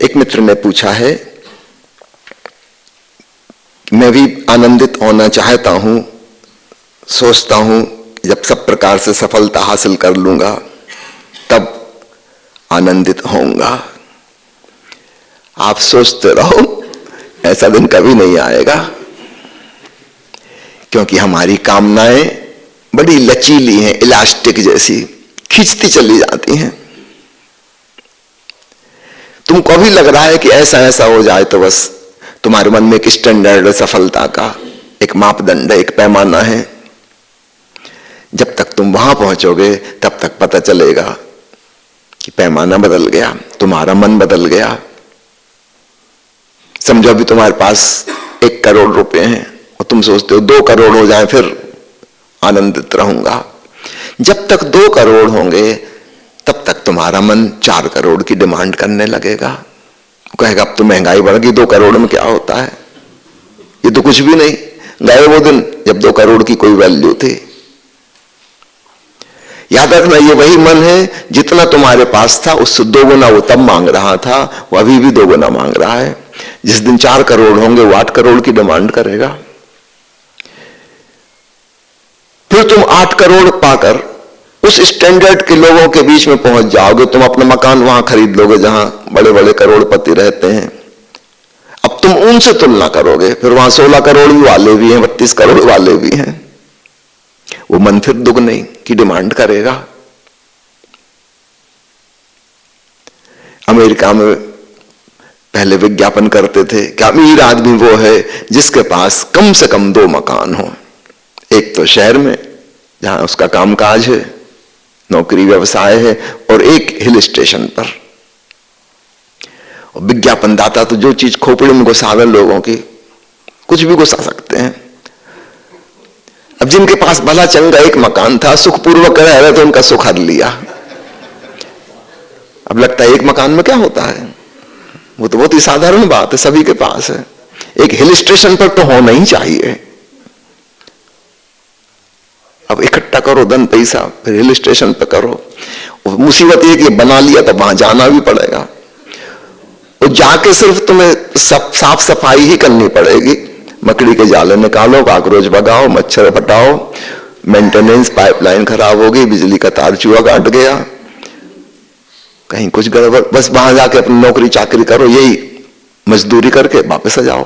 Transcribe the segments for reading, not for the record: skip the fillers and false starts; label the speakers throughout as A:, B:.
A: एक मित्र ने पूछा है, मैं भी आनंदित होना चाहता हूं, सोचता हूं जब सब प्रकार से सफलता हासिल कर लूंगा तब आनंदित होऊंगा। आप सोचते रहो, ऐसा दिन कभी नहीं आएगा, क्योंकि हमारी कामनाएं बड़ी लचीली हैं, इलास्टिक जैसी खींचती चली जाती हैं। तुमको भी लग रहा है कि ऐसा ऐसा हो जाए तो बस तुम्हारे मन में एक स्टैंडर्ड है, सफलता का एक मापदंड है, एक पैमाना है। जब तक तुम वहां पहुंचोगे तब तक पता चलेगा कि पैमाना बदल गया, तुम्हारा मन बदल गया। समझो अभी तुम्हारे पास 1 करोड़ रुपए हैं और तुम सोचते हो 2 करोड़ हो जाए फिर आनंदित रहूंगा। जब तक 2 करोड़ होंगे तब तक तुम्हारा मन 4 करोड़ की डिमांड करने लगेगा। कहेगा अब तो महंगाई बढ़ गई, 2 करोड़ में क्या होता है, ये तो कुछ भी नहीं। गए वो दिन जब 2 करोड़ की कोई वैल्यू थी। याद रखना, ये वही मन है जितना तुम्हारे पास था उससे 2 गुना वो तब मांग रहा था, वो अभी भी 2 गुना मांग रहा है। जिस दिन 4 करोड़ होंगे वो 8 करोड़ की डिमांड करेगा। फिर तुम 8 करोड़ पाकर उस स्टैंडर्ड के लोगों के बीच में पहुंच जाओगे। तुम अपना मकान वहां खरीद लोगे जहां बड़े बड़े करोड़पति रहते हैं। अब तुम उनसे तुलना करोगे, फिर वहां 16 करोड़ वाले भी हैं, 32 करोड़ वाले भी हैं। वो मन फिर दुगने की डिमांड करेगा। अमेरिका में पहले विज्ञापन करते थे कि अमीर आदमी वो है जिसके पास कम से कम 2 मकान हो, एक तो शहर में जहां उसका कामकाज है, नौकरी व्यवसाय है, और एक हिल स्टेशन पर। और विज्ञापन दाता तो जो चीज खोपड़ी में घुसावे लोगों की, कुछ भी घुसा सकते हैं। अब जिनके पास भला चंगा 1 मकान था, सुखपूर्वक रह रहे थे, उनका सुख हर लिया। अब लगता है 1 मकान में क्या होता है, वो तो बहुत ही साधारण बात है, सभी के पास है। एक हिल स्टेशन पर तो होना ही चाहिए। अब इकट्ठा करो धन पैसा, फिर हिल स्टेशन पे करो। मुसीबत ये कि बना लिया तो वहां जाना भी पड़ेगा, और जाके सिर्फ तुम्हें साफ सफाई ही करनी पड़ेगी। मकड़ी के जाले निकालो, कॉकरोच भगाओ, मच्छर हटाओ, मेंटेनेंस, पाइपलाइन खराब हो गई, बिजली का तार चूहा काट गया, कहीं कुछ गड़बड़, बस वहां जाके अपनी नौकरी चाकरी करो, यही मजदूरी करके वापस आ जाओ।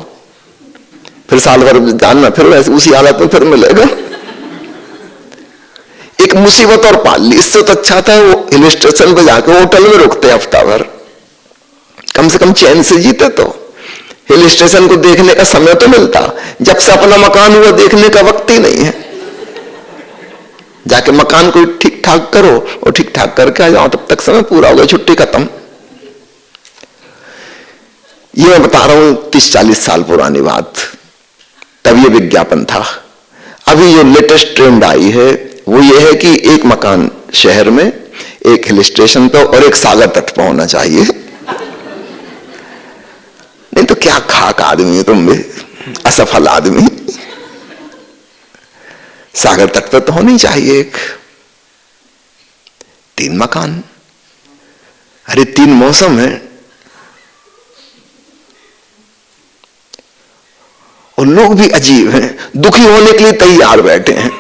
A: फिर साल भर जानना, फिर वैसे उसी हालत में फिर मिलेगा। एक मुसीबत और पाल ली। इससे तो अच्छा था वो हिल स्टेशन पे जाके होटल में रुकते हफ्ता भर, कम से कम चैन से जीते। तो हिल स्टेशन को देखने का समय तो मिलता, जब से अपना मकान हुआ देखने का वक्त ही नहीं है। जाके मकान को ठीक ठाक करो और ठीक ठाक करके आ जाओ, तब तक समय पूरा हो गया, छुट्टी खत्म। ये मैं बता रहा हूं 30-40 साल पुरानी बात, तब ये विज्ञापन था। अभी जो लेटेस्ट ट्रेंड आई है वो ये है कि 1 मकान शहर में, 1 हिल स्टेशन पर और 1 सागर तट पर होना चाहिए। नहीं तो क्या खाक आदमी है तुम भी, असफल आदमी। सागर तट पर तो होनी चाहिए 1। 3 मकान, अरे 3 मौसम है, और लोग भी अजीब हैं, दुखी होने के लिए तैयार बैठे हैं।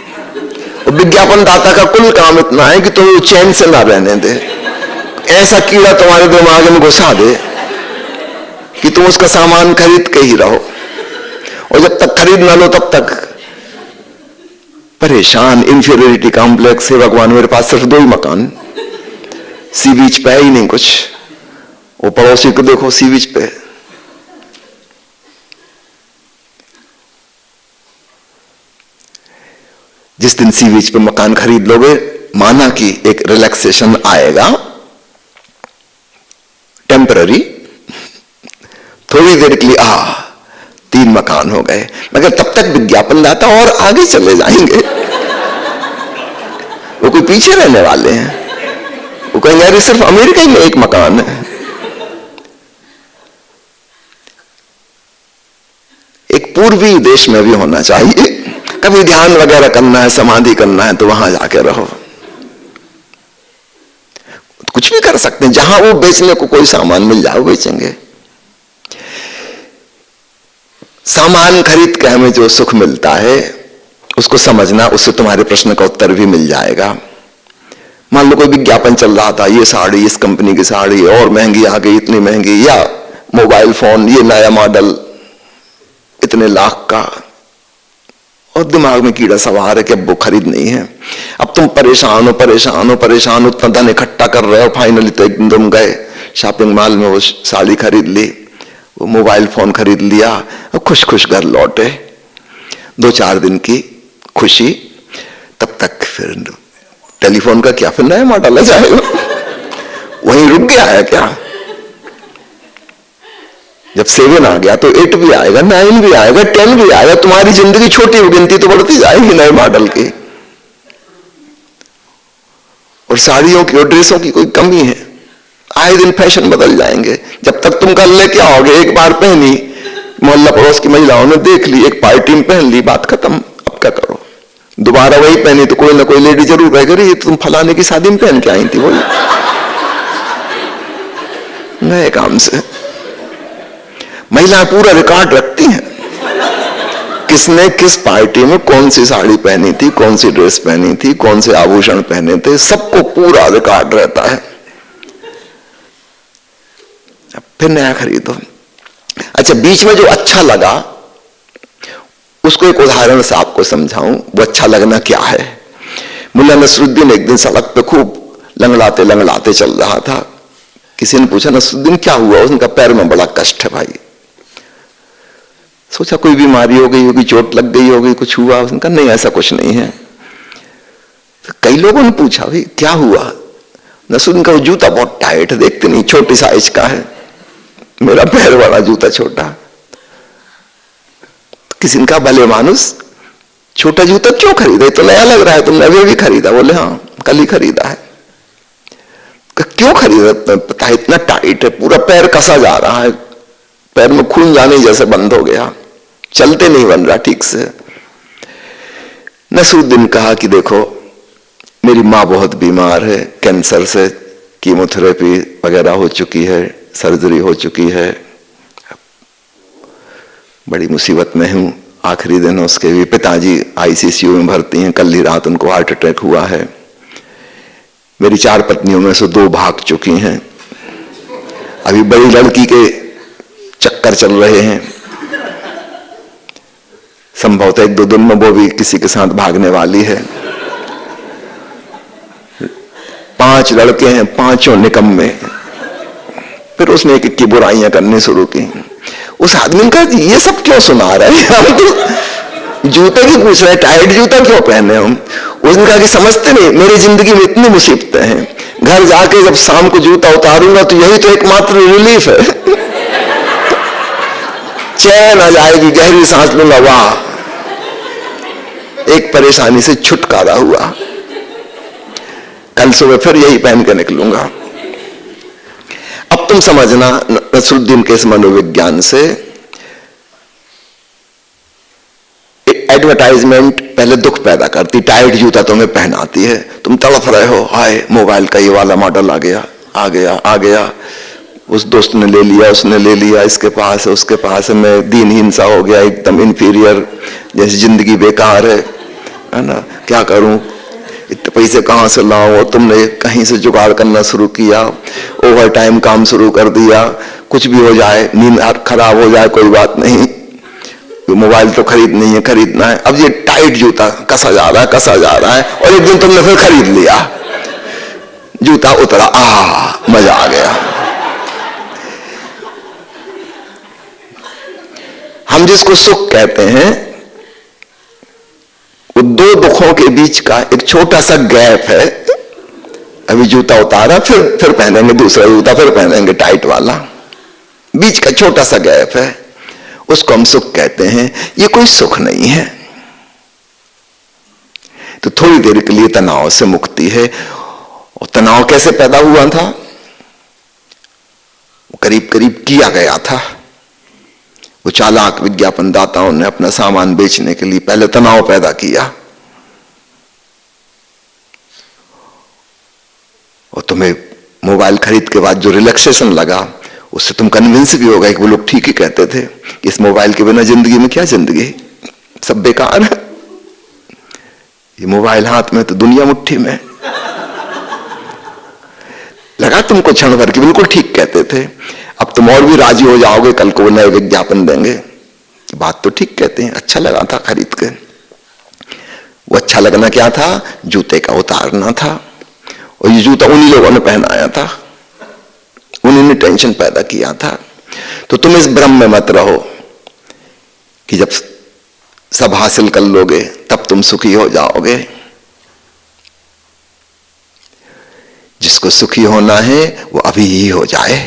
A: और विज्ञापन दाता का कुल काम इतना है कि तुम चैन से ना रहने दे, ऐसा कीड़ा तुम्हारे दिमाग में घुसा दे कि तुम उसका सामान खरीद के ही रहो, और जब तक खरीद ना लो तब तक परेशान। इंफीरियरिटी कॉम्प्लेक्स है, भगवान मेरे पास सिर्फ 2 ही मकान, सी बीच पे है ही नहीं कुछ। वो पड़ोसी को देखो सी बीच पे, जिस दिन सी बीच पे मकान खरीद लोगे, माना कि एक रिलैक्सेशन आएगा, टेम्पररी, थोड़ी देर के लिए 3 मकान हो गए, मगर तब तक विज्ञापन दाता और आगे चले जाएंगे। वो कोई पीछे रहने वाले हैं, वो कहेंगे अरे सिर्फ अमेरिका में 1 मकान है। एक पूर्वी देश में भी होना चाहिए। कभी ध्यान वगैरह करना है, समाधि करना है, तो वहां जाके रहो। कुछ भी कर सकते हैं, जहां वो बेचने को कोई सामान मिल जाए वो बेचेंगे। सामान खरीद के हमें जो सुख मिलता है उसको समझना, उससे तुम्हारे प्रश्न का उत्तर भी मिल जाएगा। मान लो कोई विज्ञापन चल रहा था, ये साड़ी, इस कंपनी की साड़ी और महंगी आ गई, इतनी महंगी, या मोबाइल फोन, ये नया मॉडल इतने लाख का, और दिमाग में कीड़ा सवार है कि अब वो खरीद नहीं है। अब तुम परेशान हो परेशान हो परेशान हो, उतना धन इकट्ठा कर रहे हो, फाइनली तो एक दिन तुम गए शॉपिंग मॉल में, वो साड़ी खरीद ली, वो मोबाइल फोन खरीद लिया, और खुश खुश घर लौटे। 2-4 दिन की खुशी, तब तक फिर टेलीफोन का क्या, फिर नया मॉडल आ जाएगा। वहीं रुक गया है क्या? जब 7 आ गया तो 8 भी आएगा, 9 भी आएगा, 10 भी आएगा। तुम्हारी जिंदगी छोटी गिनती तो बढ़ती जाएगी नए मॉडल की। और साड़ियों की और ड्रेसों की कोई कमी है? आए दिन फैशन बदल जाएंगे। जब तक तुम कल लेके आओगे, एक बार पहनी, मोहल्ला पड़ोस की महिलाओं ने देख ली, एक पार्टी में पहन ली, बात खत्म। अब क्या करो? दोबारा वही पहनी तो कोई ना कोई लेडी जरूर कहेगी, ये तुम फलाने की शादी में पहन के आई थी, वही नए काम से। महिलाएं पूरा रिकॉर्ड रखती हैं, किसने किस पार्टी में कौन सी साड़ी पहनी थी, कौन सी ड्रेस पहनी थी, कौन से आभूषण पहने थे, सबको पूरा रिकॉर्ड रहता है। फिर नया खरीदो। अच्छा, बीच में जो अच्छा लगा उसको एक उदाहरण से आपको समझाऊं, वो अच्छा लगना क्या है। मुल्ला नसरुद्दीन एक दिन सड़क पे खूब लंगड़ाते लंगड़ाते चल रहा था। किसी ने पूछा, नसरुद्दीन क्या हुआ? उसने कहा, पैर में बड़ा कष्ट है भाई। सोचा कोई बीमारी हो गई होगी, चोट लग गई होगी, कुछ हुआ? उसने कहा नहीं, ऐसा कुछ नहीं है। तो कई लोगों ने पूछा, भाई क्या हुआ? नसरुद्दीन का जूता बहुत टाइट है, देखते नहीं, छोटी साइज का है, मेरा पैर वाला जूता छोटा। किसी ने कहा, भले मानुस, छोटा जूता क्यों खरीदा? तो नया लग रहा है, तुमने अभी भी खरीदा? बोले हाँ, कल ही खरीदा है। क्यों खरीदा? पता है इतना टाइट है, पूरा पैर कसा जा रहा है, पैर में खून जाने जैसे बंद हो गया, चलते नहीं बन रहा ठीक से। नसरुद्दीन कहा कि देखो, मेरी माँ बहुत बीमार है, कैंसर से, कीमोथेरेपी वगैरह हो चुकी है, सर्जरी हो चुकी है, बड़ी मुसीबत में हूं। आखिरी दिन उसके भी पिताजी आईसीयू में भर्ती हैं, कल ही रात उनको हार्ट अटैक हुआ है। मेरी 4 पत्नियों में से 2 भाग चुकी हैं, अभी बड़ी लड़की के चक्कर चल रहे हैं, संभवतः 1-2 दिन में वो भी किसी के साथ भागने वाली है। 5 लड़के हैं, 5 निकम्मे। फिर उसने एक की बुराइयां करनी शुरू की। उस आदमी का ये सब क्यों सुना रहा है? हम तो जूते की पूछ रहे, टाइट जूता क्यों पहने हम? उसने कहा कि समझते नहीं, मेरी जिंदगी में इतनी मुसीबतें हैं, घर जाके जब शाम को जूता उतारूंगा तो यही तो एकमात्र रिलीफ है। चैन आ जाएगी, गहरी सांस लूंगा, वाह, एक परेशानी से छुटकारा हुआ, कल सुबह फिर यही पहन के निकलूंगा। अब तुम समझना, नसरुद्दीन के इस मनोविज्ञान से एडवर्टाइजमेंट पहले दुख पैदा करती, टाइट जूता तुम्हें पहनाती है, तुम तड़प रहे हो, हाय मोबाइल का ये वाला मॉडल आ गया आ गया आ गया, उस दोस्त ने ले लिया, उसने ले लिया, इसके पास है, उसके पास है, मैं दीनहीन सा हो गया, एकदम इंफीरियर, जैसे जिंदगी बेकार है ना, क्या करूं, इतने पैसे कहां से लाऊं? और तुमने कहीं से जुगाड़ करना शुरू किया, ओवर टाइम काम शुरू कर दिया, कुछ भी हो जाए, नींद खराब हो जाए, कोई बात नहीं, मोबाइल तो खरीदना है। अब ये टाइट जूता कसा जा रहा है, और एक दिन तुमने फिर खरीद लिया, जूता उतरा, मजा आ गया। हम जिसको सुख कहते हैं, वो 2 दुखों के बीच का एक छोटा सा गैप है। अभी जूता उतारा, फिर पहनेंगे दूसरा जूता, फिर पहनेंगे टाइट वाला, बीच का छोटा सा गैप है, उसको हम सुख कहते हैं। ये कोई सुख नहीं है। तो थोड़ी देर के लिए तनाव से मुक्ति है। और तनाव कैसे पैदा हुआ था? करीब करीब किया गया था। वो चालाक विज्ञापन दाताओं ने अपना सामान बेचने के लिए पहले तनाव पैदा किया, और तुम्हें मोबाइल खरीद के बाद जो रिलैक्सेशन लगा, उससे तुम कन्विंस भी हो गए कि वो लोग ठीक ही कहते थे, इस मोबाइल के बिना जिंदगी में क्या जिंदगी, सब बेकार है, ये मोबाइल हाथ में तो दुनिया मुट्ठी में। लगा तुमको क्षण भर की बिल्कुल ठीक कहते थे, अब तुम और भी राजी हो जाओगे, कल को नए विज्ञापन देंगे, बात तो ठीक कहते हैं, अच्छा लगा था खरीद के। वो अच्छा लगना क्या था, जूते का उतारना था, और ये जूता उन्हीं लोगों ने पहनाया था, उन्हीं ने टेंशन पैदा किया था। तो तुम इस भ्रम में मत रहो कि जब सब हासिल कर लोगे तब तुम सुखी हो जाओगे। जिसको सुखी होना है वो अभी ही हो जाए,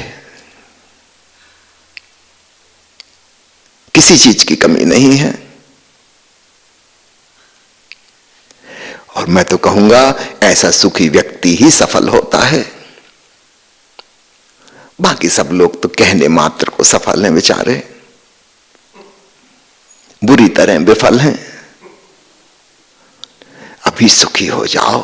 A: किसी चीज की कमी नहीं है। और मैं तो कहूंगा ऐसा सुखी व्यक्ति ही सफल होता है, बाकी सब लोग तो कहने मात्र को सफल हैं बेचारे, बुरी तरह विफल हैं। अभी सुखी हो जाओ।